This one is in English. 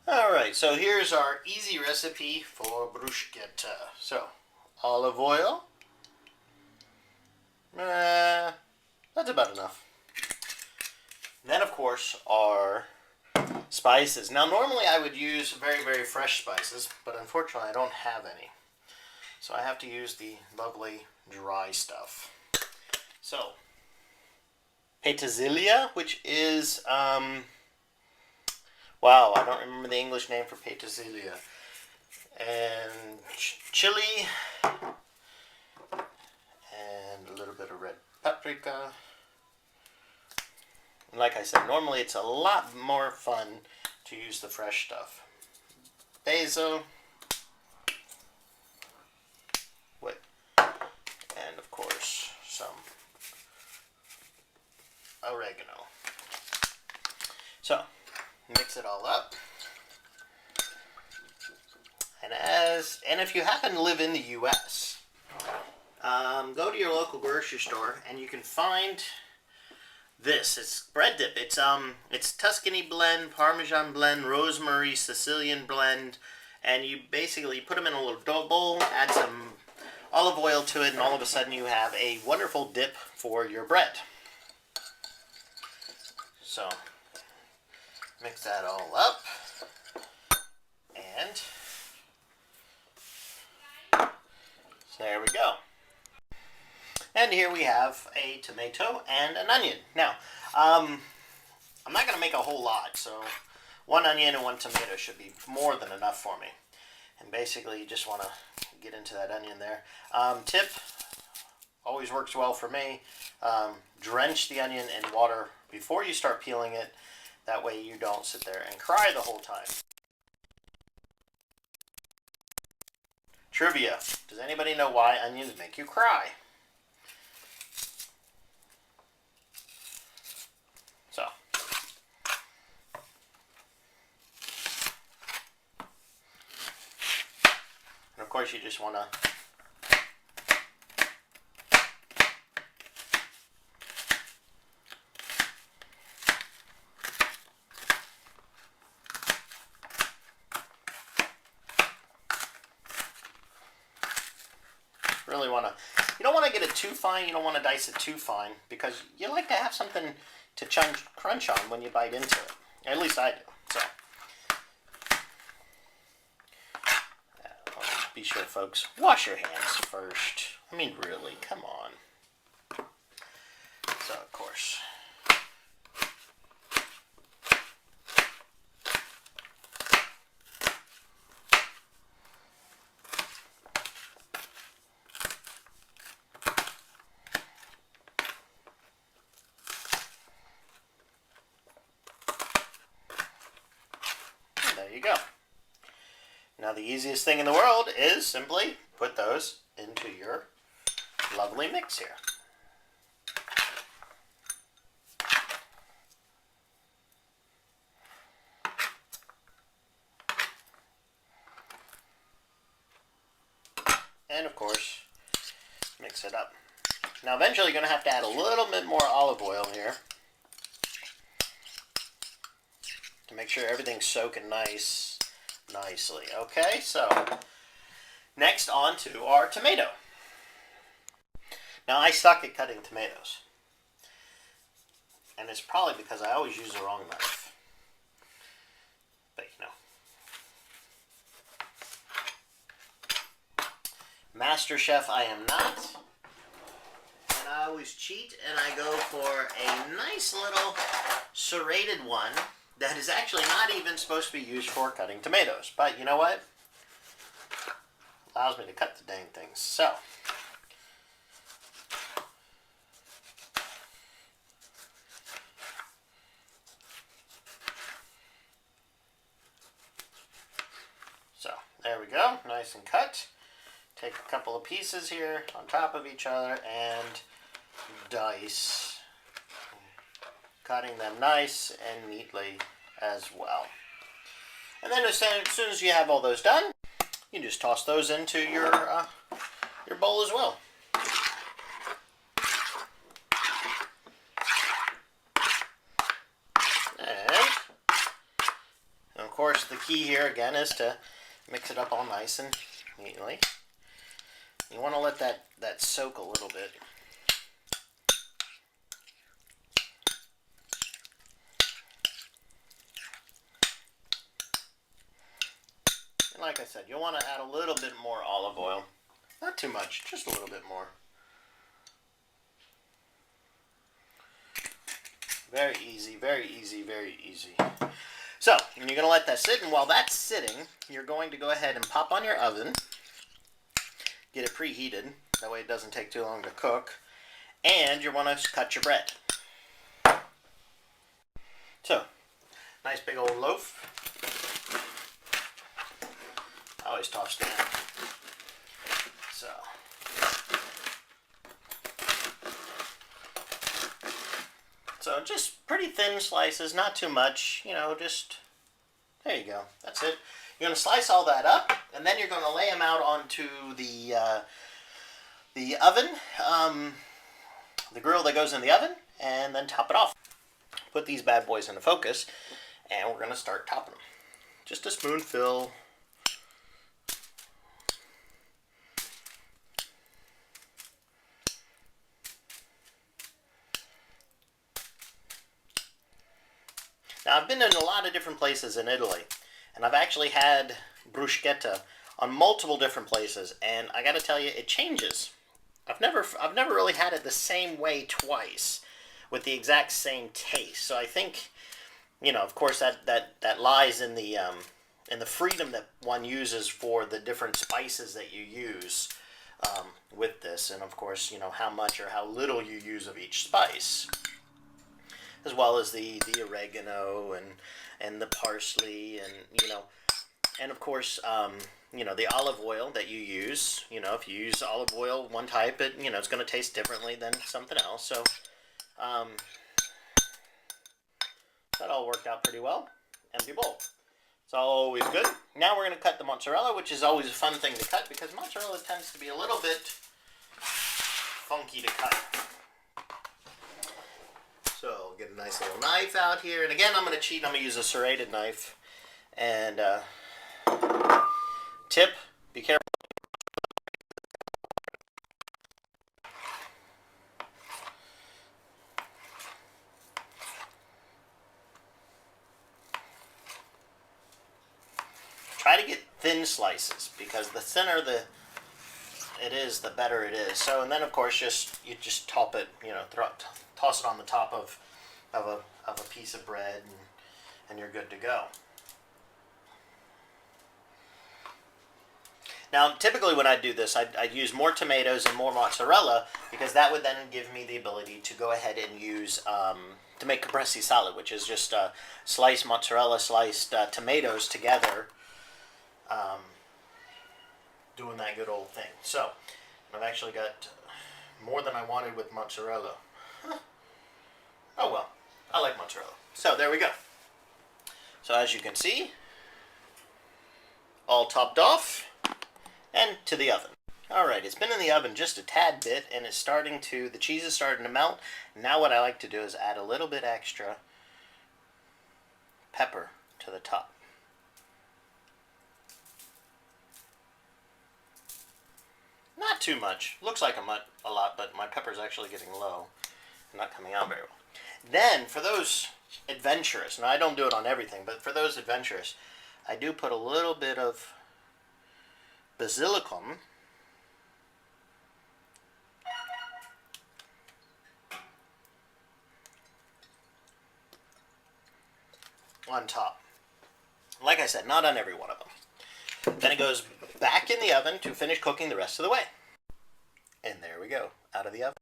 Alright, so here's our easy recipe for bruschetta. So, olive oil. That's about enough. Then, of course, our spices. Now, normally I would use very, very fresh spices, but unfortunately I don't have any. So I have to use the lovely dry stuff. So, petersilia, which is, wow, I don't remember the English name for petersilia. And chili, and a little bit of red paprika. And like I said, normally it's a lot more fun to use the fresh stuff. Basil. And of course, some oregano. So, mix it all up. And if you happen to live in the U.S., go to your local grocery store and you can find this. It's bread dip. It's Tuscany blend, Parmesan blend, rosemary, Sicilian blend, and you basically put them in a little bowl, add some olive oil to it, and all of a sudden you have a wonderful dip for your bread. So, mix that all up, and so there we go. And here we have a tomato and an onion. Now, I'm not going to make a whole lot, so one onion and one tomato should be more than enough for me. And basically, you just want to get into that onion there. Tip, always works well for me. Drench the onion in water before you start peeling it. That way you don't sit there and cry the whole time. Trivia. Does anybody know why onions make you cry? So. And of course you just want to really want to, you don't want to get it too fine, you don't want to dice it too fine, because you like to have something to crunch on when you bite into it. At least I do. So, be sure, folks, wash your hands first. I mean, really, come on. So, of course. There you go. Now the easiest thing in the world is simply put those into your lovely mix here. And of course, mix it up. Now eventually you're going to have to add a little bit more olive oil here to make sure everything's soaking nicely. Okay, so next on to our tomato. Now I suck at cutting tomatoes, and it's probably because I always use the wrong knife. But you know, Master Chef I am not, and I always cheat and I go for a nice little serrated one that is actually not even supposed to be used for cutting tomatoes. But you know what? Allows me to cut the dang things. So, there we go. Nice and cut. Take a couple of pieces here on top of each other and dice. Cutting them nice and neatly as well. And then as soon as you have all those done, you just toss those into your bowl as well. And of course, the key here again is to mix it up all nice and neatly. You want to let that soak a little bit. And like I said, you'll want to add a little bit more olive oil. Not too much, just a little bit more. Very easy, very easy, very easy. So, and you're going to let that sit, and while that's sitting, you're going to go ahead and pop on your oven. Get it preheated, that way it doesn't take too long to cook. And you want to cut your bread. So, nice big old loaf. I always toss down. So just pretty thin slices, not too much, you know, just, there you go, that's it. You're going to slice all that up, and then you're going to lay them out onto the oven, the grill that goes in the oven, and then top it off. Put these bad boys into focus, and we're going to start topping them. Just a spoonful. Now, I've been in a lot of different places in Italy, and I've actually had bruschetta on multiple different places, and I got to tell you, it changes. I've never really had it the same way twice with the exact same taste. So I think, you know, of course, that lies in the freedom that one uses for the different spices that you use with this, and of course, you know, how much or how little you use of each spice, as well as the oregano and the parsley, and you know, and of course, you know, the olive oil that you use. You know, if you use olive oil one type, you know, it's going to taste differently than something else. So that all worked out pretty well. Empty bowl. It's always good. Now we're going to cut the mozzarella, which is always a fun thing to cut because mozzarella tends to be a little bit funky to cut. So get a nice little knife out here, and again, I'm going to cheat. I'm going to use a serrated knife. And tip: be careful. Try to get thin slices because the thinner it is, the better it is. So, and then of course, you just top it. You know, toss it on the top of a piece of bread, and you're good to go. Now, typically when I do this, I'd use more tomatoes and more mozzarella because that would then give me the ability to go ahead and use to make caprese salad, which is just sliced mozzarella, sliced tomatoes together, doing that good old thing. So, I've actually got more than I wanted with mozzarella. Huh. Oh well, I like mozzarella. So there we go. So as you can see, all topped off and to the oven. Alright, it's been in the oven just a tad bit and it's the cheese is starting to melt. Now what I like to do is add a little bit extra pepper to the top. Not too much. Looks like a lot, but my pepper's actually getting low and not coming out very well. Then, for those adventurous, and I don't do it on everything, but for those adventurous, I do put a little bit of basilicum on top. Like I said, not on every one of them. Then it goes back in the oven to finish cooking the rest of the way. And there we go, out of the oven.